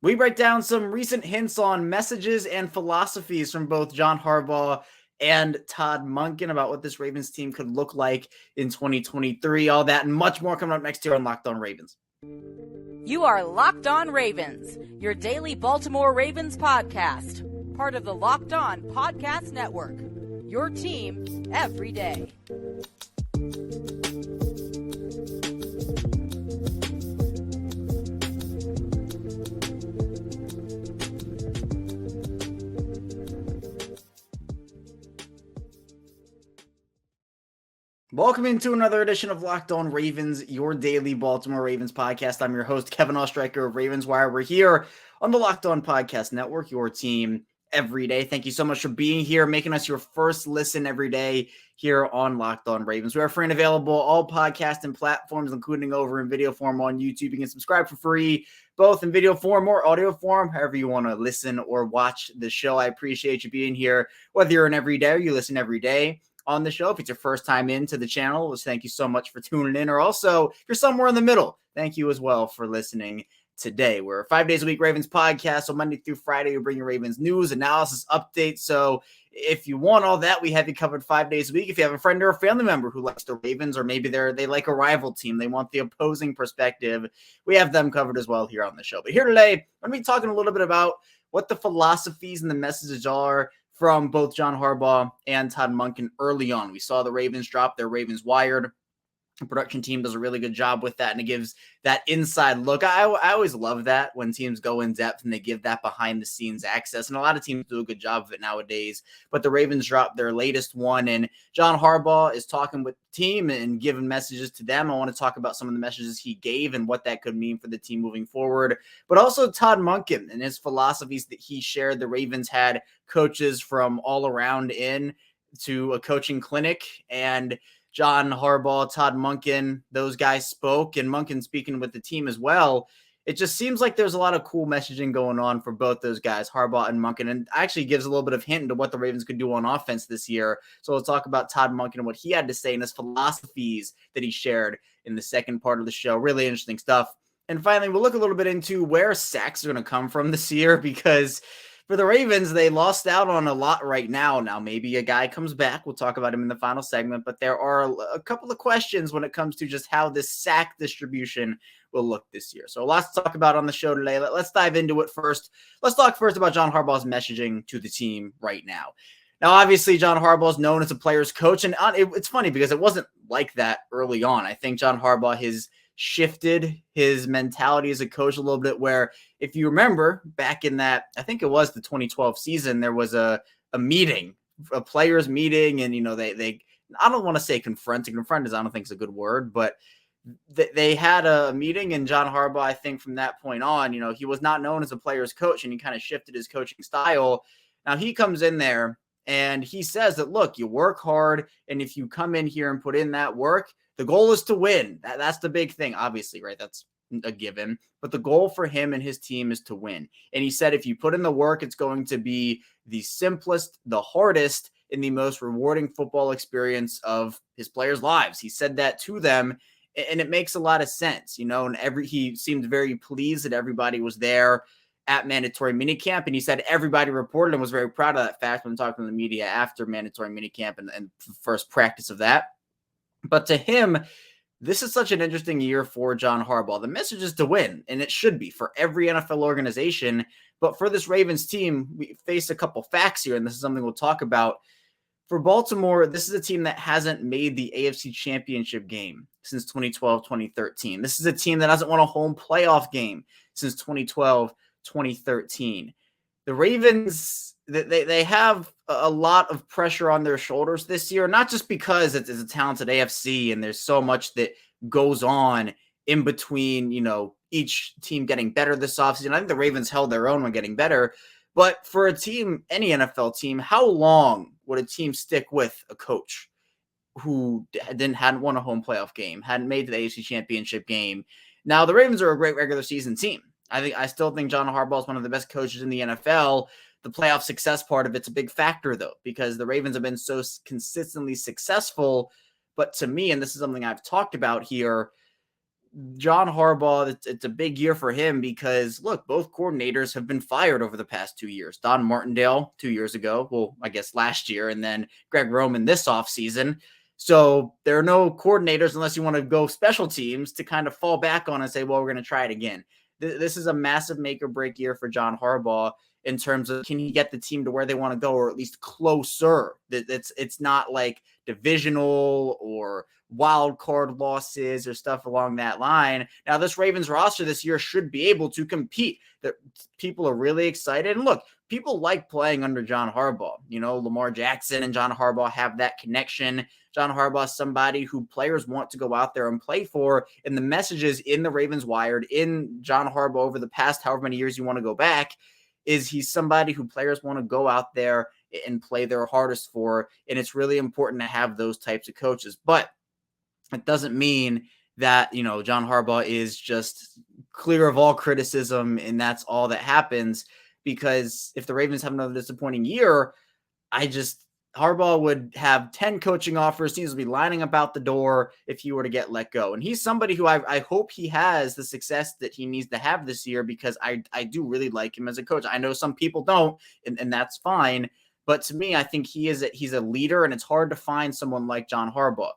We break down some recent hints on messages and philosophies from both John Harbaugh and Todd Monken about what this Ravens team could look like in 2023. All that and much more coming up next year on Locked On Ravens. You are Locked On Ravens, your daily Baltimore Ravens podcast, part of the Locked On Podcast Network, your team every day. Welcome into another edition of Locked On Ravens, your daily Baltimore Ravens podcast. I'm your host, Kevin Ostreicher of Ravens Wire. We're here on the Locked On Podcast Network, your team every day. Thank you so much for being here, making us your first listen every day here on Locked On Ravens. We are free and available all podcasting platforms, including over in video form on YouTube. You can subscribe for free, both in video form or audio form, however you want to listen or watch the show. I appreciate you being here, whether you're an everyday or you listen every day on the show. If it's your first time into the channel, thank you so much for tuning in. Or also, if you're somewhere in the middle, thank you as well for listening today. We're a 5 days a week Ravens podcast. So Monday through Friday, we bring you Ravens news, analysis, updates. So if you want all that, we have you covered 5 days a week. If you have a friend or a family member who likes the Ravens, or maybe they like a rival team, they want the opposing perspective, we have them covered as well here on the show. But here today, I'm going to be talking a little bit about what the philosophies and the messages are from both John Harbaugh and Todd Monken early on. We saw the Ravens drop their Ravens Wired. The production team does a really good job with that, and it gives that inside look. I always love that when teams go in depth and they give that behind the scenes access, and a lot of teams do a good job of it nowadays. But the Ravens dropped their latest one, and John Harbaugh is talking with the team and giving messages to them. I want to talk about some of the messages he gave and what that could mean for the team moving forward, but also Todd Monken and his philosophies that he shared. The Ravens had coaches from all around in to a coaching clinic, and John Harbaugh, Todd Monken, those guys spoke, and Monken speaking with the team as well. It just seems like there's a lot of cool messaging going on for both those guys, Harbaugh and Monken, and actually gives a little bit of hint into what the Ravens could do on offense this year. So we'll talk about Todd Monken and what he had to say and his philosophies that he shared in the second part of the show. Really interesting stuff. And finally, we'll look a little bit into where sacks are going to come from this year, because for the Ravens, they lost out on a lot right now. Now, maybe a guy comes back. We'll talk about him in the final segment, but there are a couple of questions when it comes to just how this sack distribution will look this year. So lots to talk about on the show today. Let's dive into it first. Let's talk first about John Harbaugh's messaging to the team right now. Now, obviously, John Harbaugh is known as a player's coach, and it's funny because it wasn't like that early on. I think John Harbaugh has shifted his mentality as a coach a little bit, where if you remember back in that, I think it was the 2012 season, there was a meeting, a players meeting, and they I don't want to say confront is, I don't think is a good word, but they had a meeting, and John Harbaugh, I think from that point on, he was not known as a player's coach, and he kind of shifted his coaching style. Now he comes in there and he says that, look, you work hard, and if you come in here and put in that work, the goal is to win. That's the big thing, obviously, right? That's a given. But the goal for him and his team is to win. And he said if you put in the work, it's going to be the simplest, the hardest, and the most rewarding football experience of his players' lives. He said that to them, and it makes a lot of sense, and he seemed very pleased that everybody was there at mandatory minicamp, and he said everybody reported and was very proud of that fact when talking to the media after mandatory minicamp and first practice of that. But to him, this is such an interesting year for John Harbaugh. The message is to win, and it should be for every NFL organization. But for this Ravens team, we face a couple facts here, and this is something we'll talk about. For Baltimore, this is a team that hasn't made the AFC Championship game since 2012-2013. This is a team that hasn't won a home playoff game since 2012-2013. The Ravens, they have a lot of pressure on their shoulders this year, not just because it's a talented AFC and there's so much that goes on in between, each team getting better this offseason. I think the Ravens held their own when getting better. But for a team, any NFL team, how long would a team stick with a coach who hadn't won a home playoff game, hadn't made the AFC Championship game? Now, the Ravens are a great regular season team. I still think John Harbaugh is one of the best coaches in the NFL. The playoff success part of it's a big factor, though, because the Ravens have been so consistently successful. But to me, and this is something I've talked about here, John Harbaugh, it's a big year for him because, look, both coordinators have been fired over the past 2 years. Don Martindale 2 years ago, well, I guess last year, and then Greg Roman this offseason. So there are no coordinators unless you want to go special teams to kind of fall back on and say, well, we're going to try it again. This is a massive make or break year for John Harbaugh in terms of, can he get the team to where they want to go, or at least closer. It's not like divisional or wild card losses or stuff along that line. Now, this Ravens roster this year should be able to compete. That people are really excited. And look, people like playing under John Harbaugh. You know, Lamar Jackson and John Harbaugh have that connection. John Harbaugh is somebody who players want to go out there and play for. And the messages in the Ravens Wired, in John Harbaugh over the past however many years you want to go back, is he's somebody who players want to go out there and play their hardest for. And it's really important to have those types of coaches. But it doesn't mean that, you know, John Harbaugh is just clear of all criticism and that's all that happens. Because if the Ravens have another disappointing year, Harbaugh would have 10 coaching offers. Teams would be lining up out the door if he were to get let go. And he's somebody who I hope he has the success that he needs to have this year, because I do really like him as a coach. I know some people don't, and that's fine. But to me, I think he's a leader, and it's hard to find someone like John Harbaugh.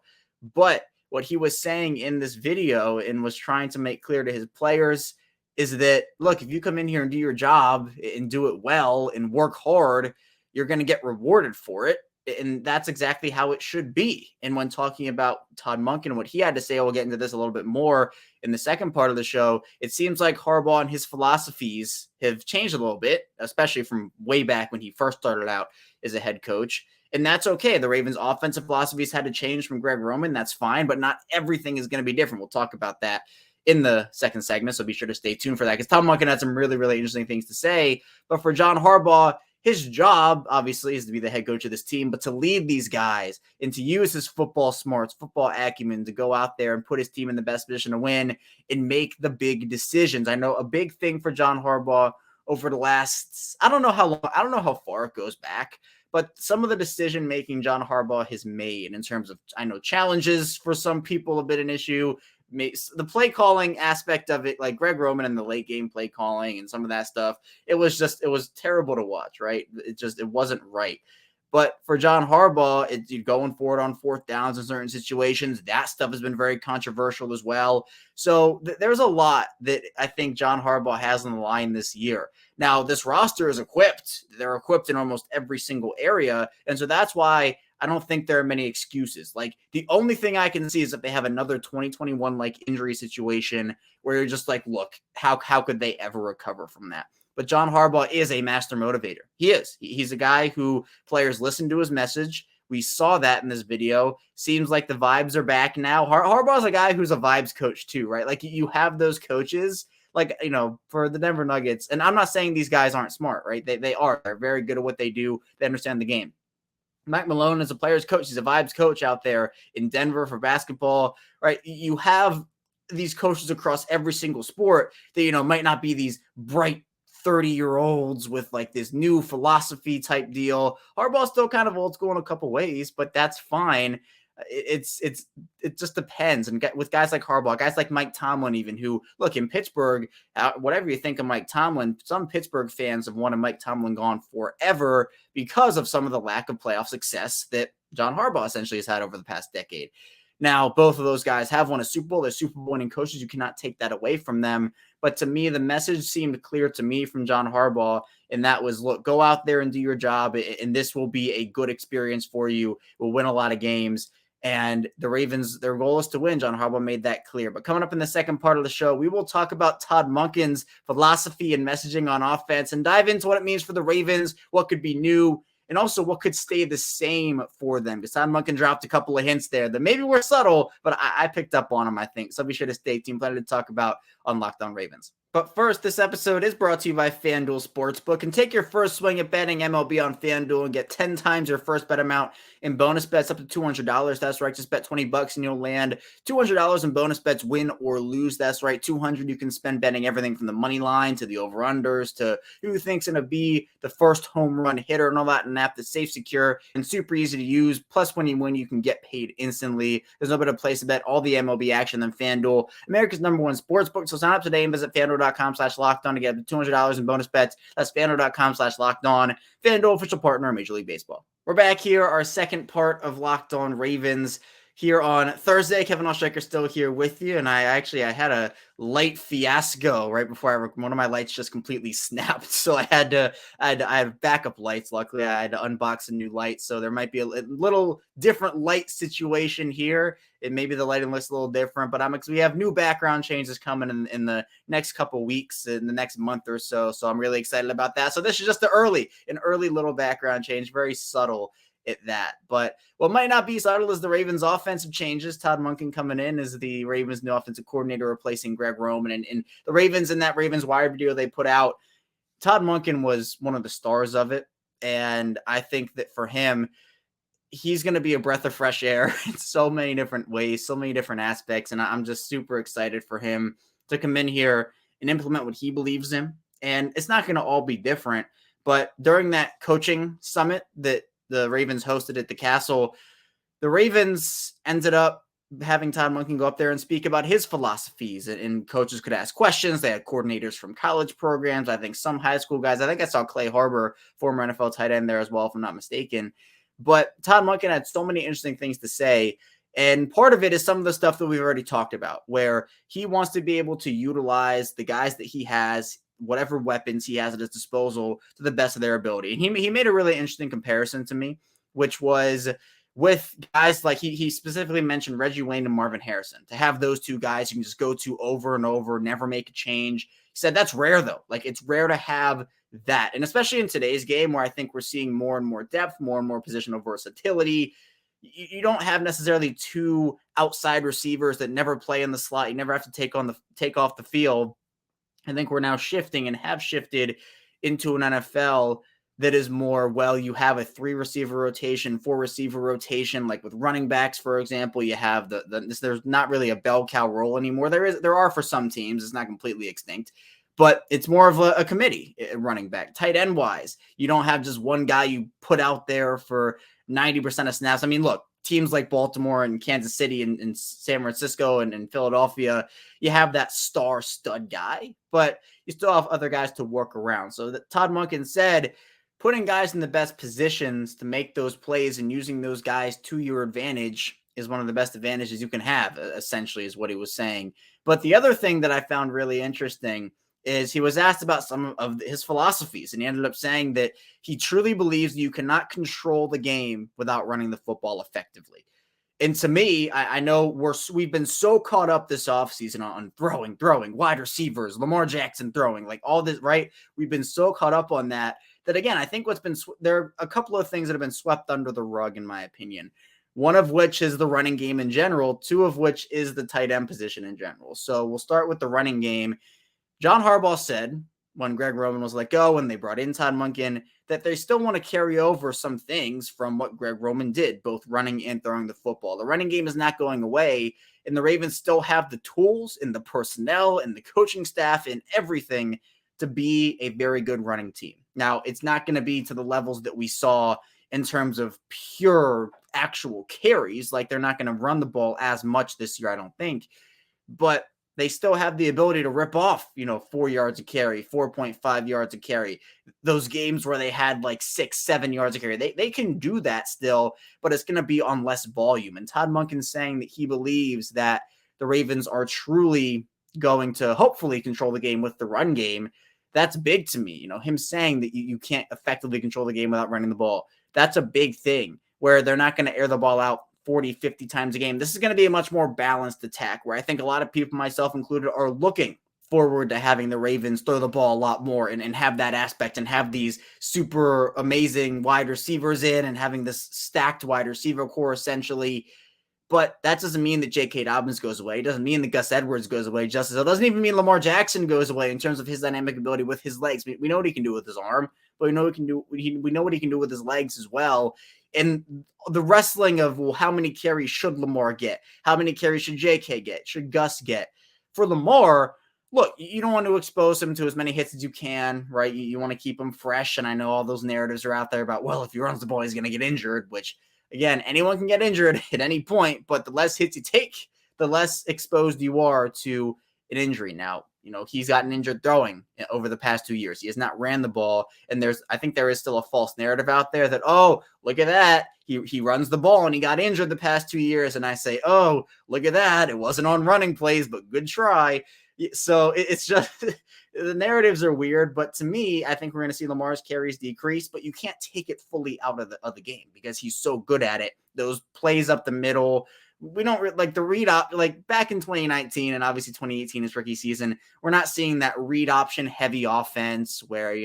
But what he was saying in this video and was trying to make clear to his players is that, look, if you come in here and do your job and do it well and work hard, you're going to get rewarded for it. And that's exactly how it should be. And when talking about Todd Monken, what he had to say, we'll get into this a little bit more in the second part of the show. It seems like Harbaugh and his philosophies have changed a little bit, especially from way back when he first started out as a head coach. And that's okay. The Ravens' offensive philosophies had to change from Greg Roman. That's fine, but not everything is going to be different. We'll talk about that in the second segment, so be sure to stay tuned for that, because Todd Monken had some really, really interesting things to say. But for John Harbaugh, his job, obviously, is to be the head coach of this team, but to lead these guys and to use his football smarts, football acumen to go out there and put his team in the best position to win and make the big decisions. I know a big thing for John Harbaugh over the last, I don't know how far it goes back, but some of the decision-making John Harbaugh has made in terms of, I know challenges for some people have been an issue. The play calling aspect of it, like Greg Roman and the late game play calling and some of that stuff, it was terrible to watch, right? It wasn't right. But for John Harbaugh, going forward on fourth downs in certain situations, that stuff has been very controversial as well. So there's a lot that I think John Harbaugh has on the line this year. Now, this roster is equipped. They're equipped in almost every single area. And so that's why I don't think there are many excuses. Like, the only thing I can see is if they have another 2021 like injury situation where you're just like, look, how could they ever recover from that? But John Harbaugh is a master motivator. He is. He's a guy who players listen to his message. We saw that in this video. Seems like the vibes are back now. Harbaugh's a guy who's a vibes coach too, right? Like, you have those coaches, like, you know, for the Denver Nuggets. And I'm not saying these guys aren't smart, right? They are. They're very good at what they do. They understand the game. Mike Malone is a player's coach. He's a vibes coach out there in Denver for basketball, right? You have these coaches across every single sport that, you know, might not be these bright 30-year-olds with like this new philosophy type deal. Harbaugh's still kind of old school in a couple ways, but that's fine. It just depends. And with guys like Harbaugh, guys like Mike Tomlin, even, who, look, in Pittsburgh, whatever you think of Mike Tomlin, some Pittsburgh fans have wanted Mike Tomlin gone forever because of some of the lack of playoff success that John Harbaugh essentially has had over the past decade. Now, both of those guys have won a Super Bowl. They're Super Bowl winning coaches. You cannot take that away from them. But to me, the message seemed clear to me from John Harbaugh, and that was, look, go out there and do your job, and this will be a good experience for you. We'll win a lot of games. And the Ravens, their goal is to win. John Harbaugh made that clear. But coming up in the second part of the show, we will talk about Todd Monken's philosophy and messaging on offense and dive into what it means for the Ravens, what could be new, and also what could stay the same for them. Because Todd Monken dropped a couple of hints there that maybe were subtle, but I picked up on them, I think. So be sure to stay tuned. Plenty to talk about on Locked On Ravens. But first, this episode is brought to you by FanDuel Sportsbook. And take your first swing at betting MLB on FanDuel and get 10 times your first bet amount in bonus bets up to $200. That's right. Just bet $20 and you'll land $200 in bonus bets, win or lose. That's right. $200 you can spend betting everything from the money line to the over-unders to who thinks going to be the first home run hitter and all that. An app that's safe, secure, and super easy to use. Plus, when you win, you can get paid instantly. There's no better place to bet all the MLB action than FanDuel, America's #1 sportsbook. So sign up today and visit FanDuel.com/lockedon to get up to $200 in bonus bets. That's FanDuel.com/lockedon. FanDuel, official partner of Major League Baseball. We're back here, our second part of Locked On Ravens here on Thursday. Kevin Ostraker still here with you, and I had a light fiasco right before one of my lights just completely snapped, so I have backup lights. Luckily, I had to unbox a new light, so there might be a little different light situation here. Maybe the lighting looks a little different, but we have new background changes coming in the next couple weeks, in the next month or so. So I'm really excited about that. So this is just an early little background change, very subtle at that. But what might not be subtle is the Ravens offensive changes. Todd Monken coming in as the Ravens new offensive coordinator, replacing Greg Roman. And the Ravens, in that Ravens wire video they put out, Todd Monken was one of the stars of it. And I think that for him, he's going to be a breath of fresh air in so many different ways, so many different aspects. And I'm just super excited for him to come in here and implement what he believes in. And it's not going to all be different. But during that coaching summit that the Ravens hosted at the Castle, the Ravens ended up having Todd Monken go up there and speak about his philosophies, and coaches could ask questions. They had coordinators from college programs. I think some high school guys. I think I saw Clay Harbaugh, former NFL tight end, there as well, if I'm not mistaken. But Todd Monken had so many interesting things to say. And part of it is some of the stuff that we've already talked about, where he wants to be able to utilize the guys that he has, whatever weapons he has at his disposal, to the best of their ability. And he made a really interesting comparison to me, which was with guys like he specifically mentioned Reggie Wayne and Marvin Harrison. To have those two guys you can just go to over and over, never make a change. He said that's rare, though. Like, it's rare to have that. And especially in today's game, where I think we're seeing more and more depth, more and more positional versatility. You don't have necessarily two outside receivers that never play in the slot. You never have to take off the field. I think we're now shifting and have shifted into an NFL that is more, well, you have a 3-receiver rotation, 4-receiver rotation, like with running backs, for example. You have there's not really a bell cow role anymore. There are for some teams. It's not completely extinct, but it's more of a committee running back. Tight end wise, you don't have just one guy you put out there for 90% of snaps. I mean, look, teams like Baltimore and Kansas City and San Francisco and Philadelphia, you have that star stud guy, but you still have other guys to work around. So that Todd Monken said, putting guys in the best positions to make those plays and using those guys to your advantage is one of the best advantages you can have, essentially, is what he was saying. But the other thing that I found really interesting is he was asked about some of his philosophies, and he ended up saying that he truly believes you cannot control the game without running the football effectively. And to me, I know we've been so caught up this offseason on throwing, wide receivers, Lamar Jackson throwing, like all this, right? We've been so caught up on that again, I think there are a couple of things that have been swept under the rug, in my opinion. One of which is the running game in general, two of which is the tight end position in general. So we'll start with the running game. John Harbaugh said when Greg Roman was let go and they brought in Todd Monken that they still want to carry over some things from what Greg Roman did, both running and throwing the football. The running game is not going away, and the Ravens still have the tools and the personnel and the coaching staff and everything to be a very good running team. Now, it's not going to be to the levels that we saw in terms of pure actual carries. Like, they're not going to run the ball as much this year, I don't think. But they still have the ability to rip off, 4 yards a carry, 4.5 yards a carry. Those games where they had like 6-7 yards a carry, they can do that still, but it's going to be on less volume. And Todd Monken's saying that he believes that the Ravens are truly going to hopefully control the game with the run game. That's big to me. Him saying that you can't effectively control the game without running the ball. That's a big thing, where they're not going to air the ball out 40, 50 times a game. This is going to be a much more balanced attack, where I think a lot of people, myself included, are looking forward to having the Ravens throw the ball a lot more and have that aspect and have these super amazing wide receivers in and having this stacked wide receiver core essentially. But that doesn't mean that J.K. Dobbins goes away. It doesn't mean that Gus Edwards goes away. Just as it doesn't even mean Lamar Jackson goes away in terms of his dynamic ability with his legs. We know what he can do with his arm, but we know what he can do with his legs as well. And the wrestling of, well, how many carries should Lamar get? How many carries should J.K. get? Should Gus get? For Lamar, look, you don't want to expose him to as many hits as you can, right? You want to keep him fresh. And I know all those narratives are out there about, well, if he runs the ball, he's going to get injured, which, again, anyone can get injured at any point, but the less hits you take, the less exposed you are to an injury. Now, he's gotten injured throwing over the past 2 years. He has not ran the ball. And I think there is still a false narrative out there that, oh, look at that. He runs the ball and he got injured the past 2 years. And I say, oh, look at that. It wasn't on running plays, but good try. So it's just the narratives are weird. But to me, I think we're going to see Lamar's carries decrease, but you can't take it fully out of the game because he's so good at it. Those plays up the middle, we don't like the read op, like back in 2019 and obviously 2018 is rookie season. We're not seeing that read option heavy offense where,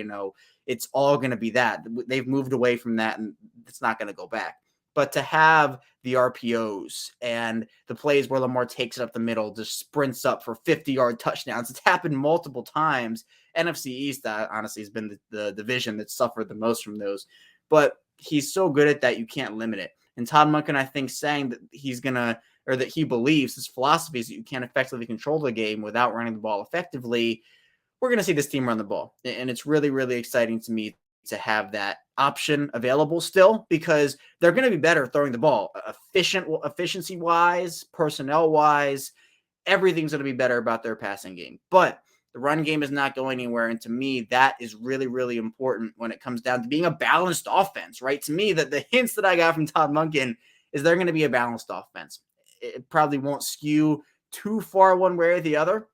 it's all going to be that. They've moved away from that and it's not going to go back. But to have the RPOs and the plays where Lamar takes it up the middle, just sprints up for 50-yard touchdowns, it's happened multiple times. NFC East, honestly, has been the division that suffered the most from those. But he's so good at that, you can't limit it. And Todd Monken, I think, saying that that he believes his philosophy is that you can't effectively control the game without running the ball effectively. We're going to see this team run the ball. And it's really, really exciting to me to have that option available still because they're going to be better throwing the ball. Efficiency-wise, personnel-wise, everything's going to be better about their passing game. But the run game is not going anywhere. And to me, that is really, really important when it comes down to being a balanced offense, right? To me, the hints that I got from Todd Monken is they're going to be a balanced offense. It probably won't skew too far one way or the other.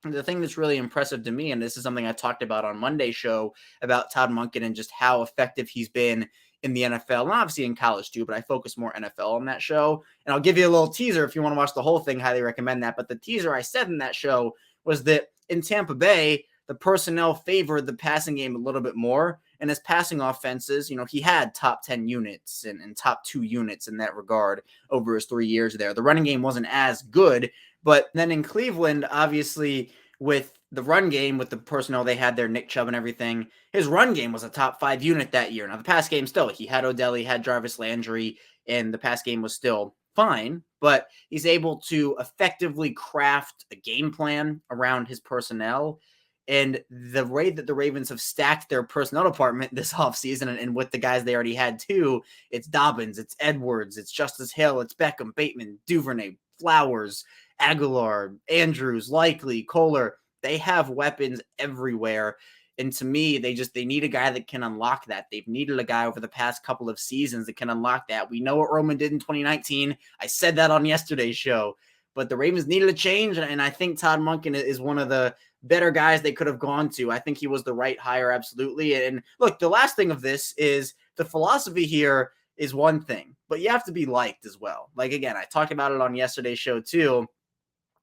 The thing that's really impressive to me, and this is something I talked about on Monday's show about Todd Monken and just how effective he's been in the NFL, and obviously in college too, but I focus more NFL on that show. And I'll give you a little teaser if you want to watch the whole thing, highly recommend that. But the teaser I said in that show was that in Tampa Bay, the personnel favored the passing game a little bit more. And his passing offenses, he had top 10 units and top 2 units in that regard over his 3 years there. The running game wasn't as good. But then in Cleveland, obviously, with the run game, with the personnel they had there, Nick Chubb and everything, his run game was a top 5 unit that year. Now, the pass game still, he had Odell, he had Jarvis Landry, and the pass game was still fine. But he's able to effectively craft a game plan around his personnel. And the way that the Ravens have stacked their personnel department this offseason and with the guys they already had too, it's Dobbins, it's Edwards, it's Justice Hill, it's Beckham, Bateman, Duvernay, Flowers, Aguilar, Andrews, Likely, Kohler. They have weapons everywhere. And to me, they need a guy that can unlock that. They've needed a guy over the past couple of seasons that can unlock that. We know what Roman did in 2019. I said that on yesterday's show. But the Ravens needed a change, and I think Todd Monken is one of the better guys they could have gone to. I think he was the right hire, absolutely. And look, the last thing of this is the philosophy here is one thing, but you have to be liked as well. Like, again, I talked about it on yesterday's show too.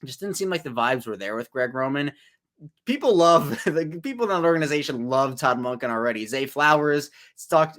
It just didn't seem like the vibes were there with Greg Roman. People the people in that organization love Todd Monken already. Zay Flowers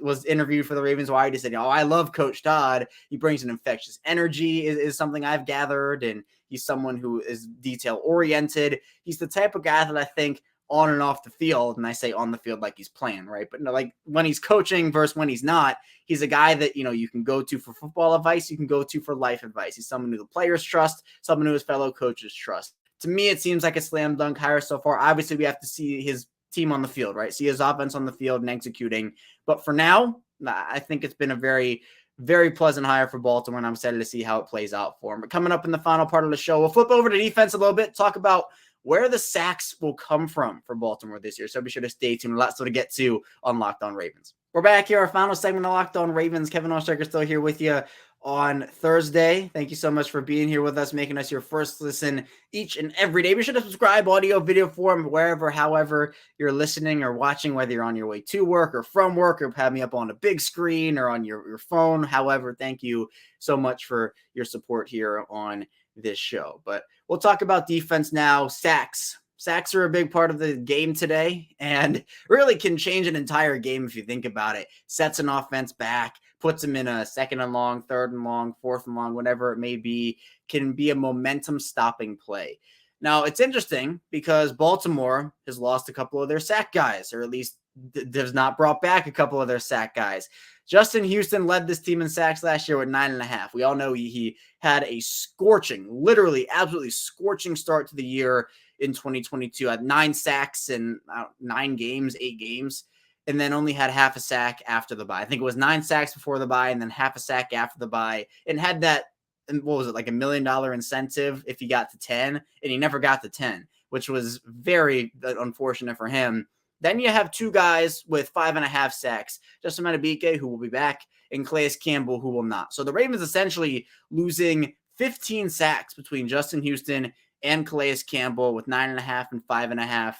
was interviewed for the Ravens Wire. He said, I love Coach Todd. He brings an infectious energy is something I've gathered. And he's someone who is detail oriented. He's the type of guy that I think on and off the field, and I say on the field like he's playing, right? But no, like when he's coaching versus when he's not, he's a guy that, you can go to for football advice. You can go to for life advice. He's someone who the players trust, someone who his fellow coaches trust. To me, it seems like a slam dunk hire so far. Obviously, we have to see his team on the field, right? See his offense on the field and executing. But for now, I think it's been a very, very pleasant hire for Baltimore, and I'm excited to see how it plays out for him. But coming up in the final part of the show, we'll flip over to defense a little bit, talk about where the sacks will come from for Baltimore this year. So be sure to stay tuned. Lots to get to on Locked On Ravens. We're back here, our final segment of Locked On Ravens. Kevin Ostraker still here with you on Thursday. Thank you so much for being here with us, making us your first listen each and every day. Be sure to subscribe, audio, video form, wherever, however you're listening or watching, whether you're on your way to work or from work or have me up on a big screen or on your phone. However, thank you so much for your support here on this show. But we'll talk about defense now. Sacks. Sacks are a big part of the game today and really can change an entire game if you think about it. Sets an offense back, puts him in a second and long, third and long, fourth and long, whatever it may be, can be a momentum stopping play. Now, it's interesting because Baltimore has lost a couple of their sack guys, or at least has not brought back a couple of their sack guys. Justin Houston led this team in sacks last year with 9.5. We all know he had a scorching, literally absolutely scorching start to the year in 2022. Had 9 sacks in 8 games, and then only had half a sack after the bye. I think it was 9 sacks before the bye and then half a sack after the bye, and had that, what was it, like $1 million incentive if he got to 10, and he never got to 10, which was very unfortunate for him. Then you have 2 guys with 5.5 sacks, Justin Madubuike, who will be back, and Calais Campbell, who will not. So the Ravens essentially losing 15 sacks between Justin Houston and Calais Campbell with 9.5 and 5.5.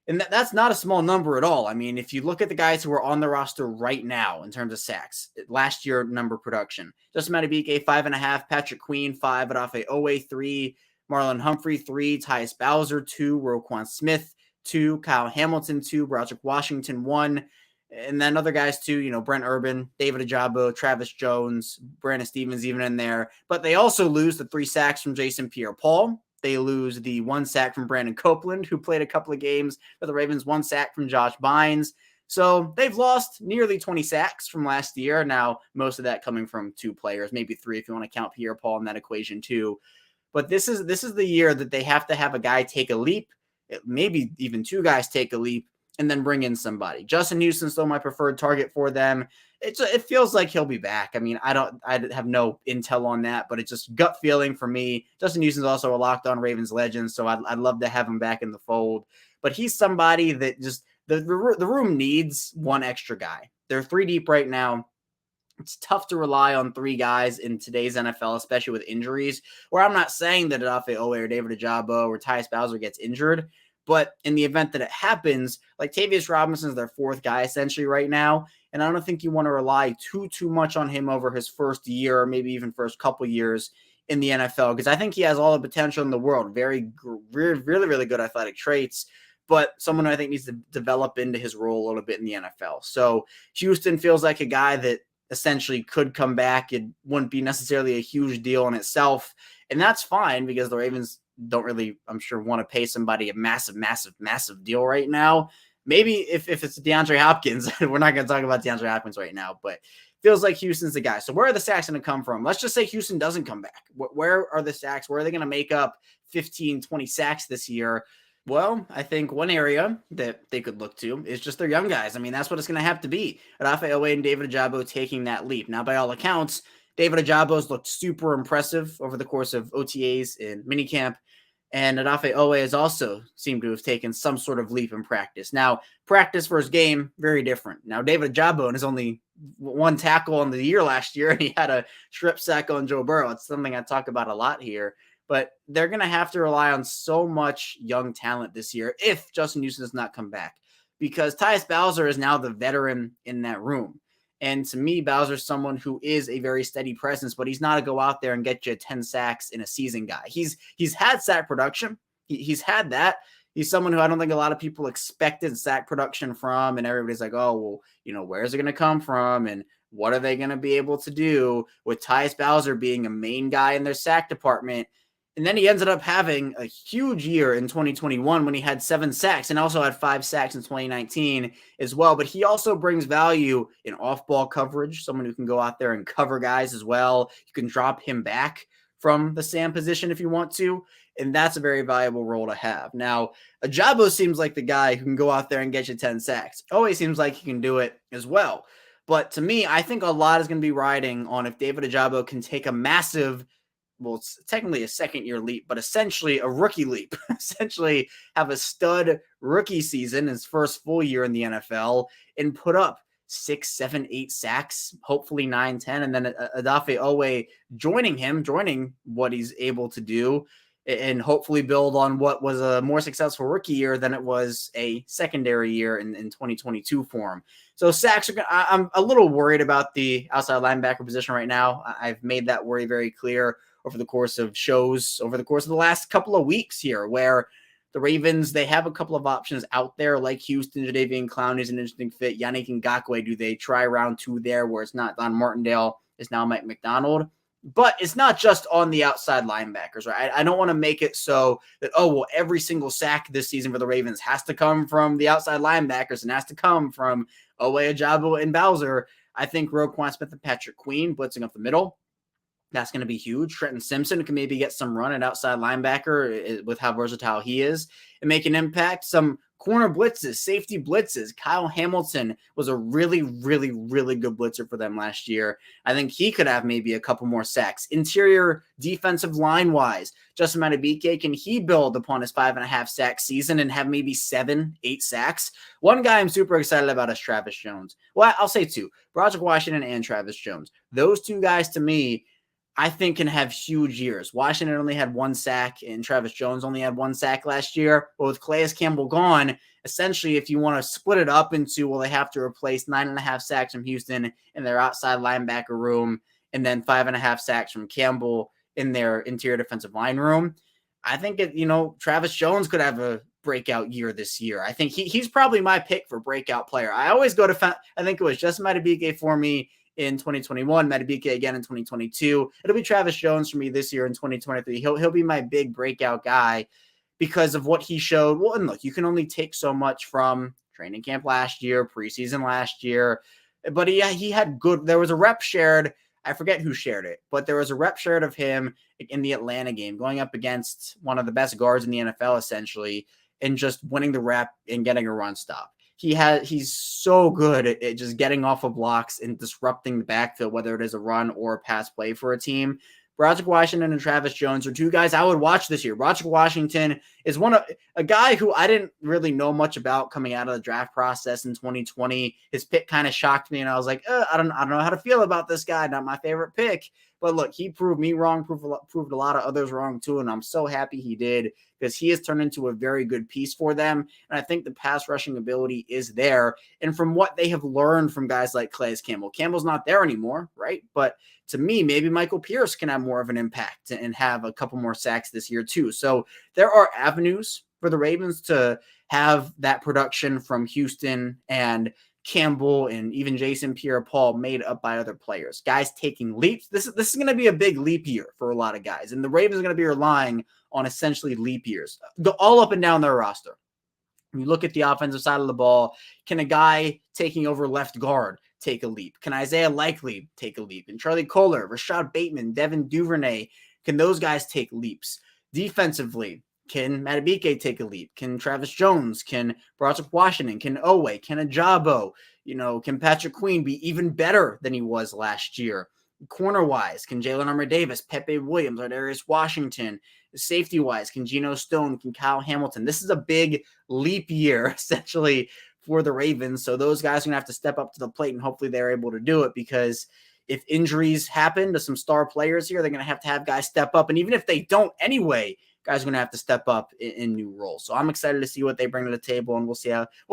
And that's not a small number at all. I mean, if you look at the guys who are on the roster right now in terms of sacks, last year number production, Justin Madubuike, 5.5, Patrick Queen, 5, Odafe Oweh, 3, Marlon Humphrey, 3, Tyus Bowser, 2, Roquan Smith, 2, Kyle Hamilton, 2, Broderick Washington, 1, and then other guys too, Brent Urban, David Ojabo, Travis Jones, Brandon Stevens even in there. But they also lose the 3 sacks from Jason Pierre-Paul. They lose the 1 sack from Brandon Copeland, who played a couple of games for the Ravens, 1 sack from Josh Bynes. So they've lost nearly 20 sacks from last year. Now, most of that coming from 2 players, maybe 3 if you want to count Pierre-Paul in that equation too. But this is the year that they have to have a guy take a leap, maybe even 2 guys take a leap, and then bring in somebody. Justin Houston's still my preferred target for them. It feels like he'll be back. I mean, I have no intel on that, but it's just gut feeling for me. Justin Houston's also a Locked On Ravens legend, so I'd love to have him back in the fold. But he's somebody that just the room needs 1 extra guy. They're 3 deep right now. It's tough to rely on 3 guys in today's NFL, especially with injuries, where I'm not saying that Odafe Oweh or David Ojabo or Tyus Bowser gets injured, but in the event that it happens, like Tavius Robinson is their 4th guy essentially right now, and I don't think you want to rely too much on him over his first year or maybe even first couple years in the NFL, because I think he has all the potential in the world, really, really good athletic traits, but someone who I think needs to develop into his role a little bit in the NFL. So Houston feels like a guy that essentially could come back. It wouldn't be necessarily a huge deal in itself, and that's fine because the Ravens don't really, I'm sure, want to pay somebody a massive deal right now. Maybe if it's DeAndre Hopkins, we're not going to talk about DeAndre Hopkins right now, but feels like Houston's the guy. So where are the sacks going to come from? Let's just say Houston doesn't come back. Where are the sacks? Where are they going to make up 15, 20 sacks this year? Well, I think one area that they could look to is just their young guys. I mean, that's what it's going to have to be. Odafe Oweh and David Ojabo taking that leap. Now, by all accounts, David Ojabo's looked super impressive over the course of OTAs and minicamp. And Odafe Oweh has also seemed to have taken some sort of leap in practice. Now, practice for his game, very different. Now, David Ojabo has only 1 tackle on the year last year, and he had a strip sack on Joe Burrow. It's something I talk about a lot here. But they're going to have to rely on so much young talent this year if Justin Houston does not come back, because Tyus Bowser is now the veteran in that room. And to me, Bowser is someone who is a very steady presence, but he's not a go out there and get you 10 sacks in a season guy. He's had sack production. He's had that. He's someone who I don't think a lot of people expected sack production from, and everybody's like, oh, well, where's it going to come from, and what are they going to be able to do with Tyus Bowser being a main guy in their sack department? And then he ended up having a huge year in 2021 when he had 7 sacks and also had 5 sacks in 2019 as well. But he also brings value in off-ball coverage, someone who can go out there and cover guys as well. You can drop him back from the Sam position if you want to, and that's a very valuable role to have. Now, Ojabo seems like the guy who can go out there and get you 10 sacks. Always seems like he can do it as well. But to me, I think a lot is going to be riding on if David Ojabo can take a massive, well, it's technically a second-year leap, but essentially a rookie leap, essentially have a stud rookie season, his first full year in the NFL, and put up 6, 7, 8 sacks, hopefully 9, 10, and then Odafe Oweh joining what he's able to do, and hopefully build on what was a more successful rookie year than it was a secondary year in 2022 for him. So sacks I'm a little worried about the outside linebacker position right now. I've made that worry very clear over the course of shows, over the course of the last couple of weeks here, where The Ravens, they have a couple of options out there like Houston. Jadeveon Clowney is an interesting fit. Yannick Ngakoue, do they try round 2 there where it's not Don Martindale, it's now Mike McDonald? But it's not just on the outside linebackers, right? I don't want to make it so that, every single sack this season for the Ravens has to come from the outside linebackers and has to come from Oweh, Ojabo, and Bowser. I think Roquan Smith and Patrick Queen blitzing up the middle, that's going to be huge. Trenton Simpson can maybe get some run at outside linebacker with how versatile he is and make an impact. Some corner blitzes, safety blitzes. Kyle Hamilton was a really, really, really good blitzer for them last year. I think he could have maybe a couple more sacks. Interior defensive line-wise, Justin Madubuike, can he build upon his 5.5 sack season and have maybe 7-8 sacks? One guy I'm super excited about is Travis Jones. Well, I'll say two. Broderick Washington and Travis Jones. Those two guys, to me, I think can have huge years. Washington only had 1 sack and Travis Jones only had 1 sack last year. But with Calais Campbell gone, essentially, if you want to split it up into, they have to replace 9.5 sacks from Houston in their outside linebacker room and then 5.5 sacks from Campbell in their interior defensive line room. I think, Travis Jones could have a breakout year this year. I think he's probably my pick for breakout player. I always go to, I think it was just Madubuike for me in 2021, Madubuike again in 2022. It'll be Travis Jones for me this year in 2023. He'll be my big breakout guy because of what he showed. Well, and look, you can only take so much from training camp last year, preseason last year, but he had good. There was a rep shared. I forget who shared it, but there was a rep shared of him in the Atlanta game going up against one of the best guards in the NFL, essentially, and just winning the rep and getting a run stop. He's so good at just getting off of blocks and disrupting the backfield, whether it is a run or a pass play for a team. Broderick Washington and Travis Jones are two guys I would watch this year. Broderick Washington is a guy who I didn't really know much about coming out of the draft process in 2020. His pick kind of shocked me, and I was like, I don't know how to feel about this guy. Not my favorite pick. But look, he proved me wrong, proved a lot of others wrong too, and I'm so happy he did because he has turned into a very good piece for them. And I think the pass rushing ability is there. And from what they have learned from guys like Calais Campbell, Campbell's not there anymore, right? But to me, maybe Michael Pierce can have more of an impact and have a couple more sacks this year too. So there are avenues for the Ravens to have that production from Houston and Campbell and even Jason Pierre-Paul made up by other players. Guys taking leaps. This is going to be a big leap year for a lot of guys. And the Ravens are going to be relying on essentially leap years. Go all up and down their roster. When you look at the offensive side of the ball, can a guy taking over left guard take a leap? Can Isaiah Likely take a leap? And Charlie Kolar, Rashad Bateman, Devin Duvernay, can those guys take leaps? Defensively, can Madubuike take a leap? Can Travis Jones? Can Broderick Washington? Can Oweh? Can Ojabo? Can Patrick Queen be even better than he was last year? Corner-wise, can Jalen Armour-Davis, Pepe Williams, or Darius Washington? Safety-wise, can Geno Stone? Can Kyle Hamilton? This is a big leap year, essentially, for the Ravens. So those guys are going to have to step up to the plate, and hopefully they're able to do it because if injuries happen to some star players here, they're going to have guys step up. And even if they don't anyway, guys are going to have to step up in new roles. So I'm excited to see what they bring to the table, and we'll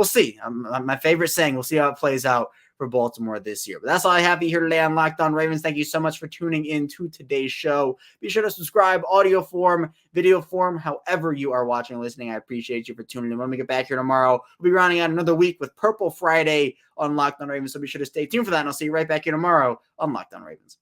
see. My favorite saying, we'll see how it plays out for Baltimore this year. But that's all I have here today on Locked On Ravens. Thank you so much for tuning in to today's show. Be sure to subscribe, audio form, video form, however you are watching and listening. I appreciate you for tuning in. When we get back here tomorrow, we'll be rounding out another week with Purple Friday on Locked On Ravens. So be sure to stay tuned for that, and I'll see you right back here tomorrow on Locked On Ravens.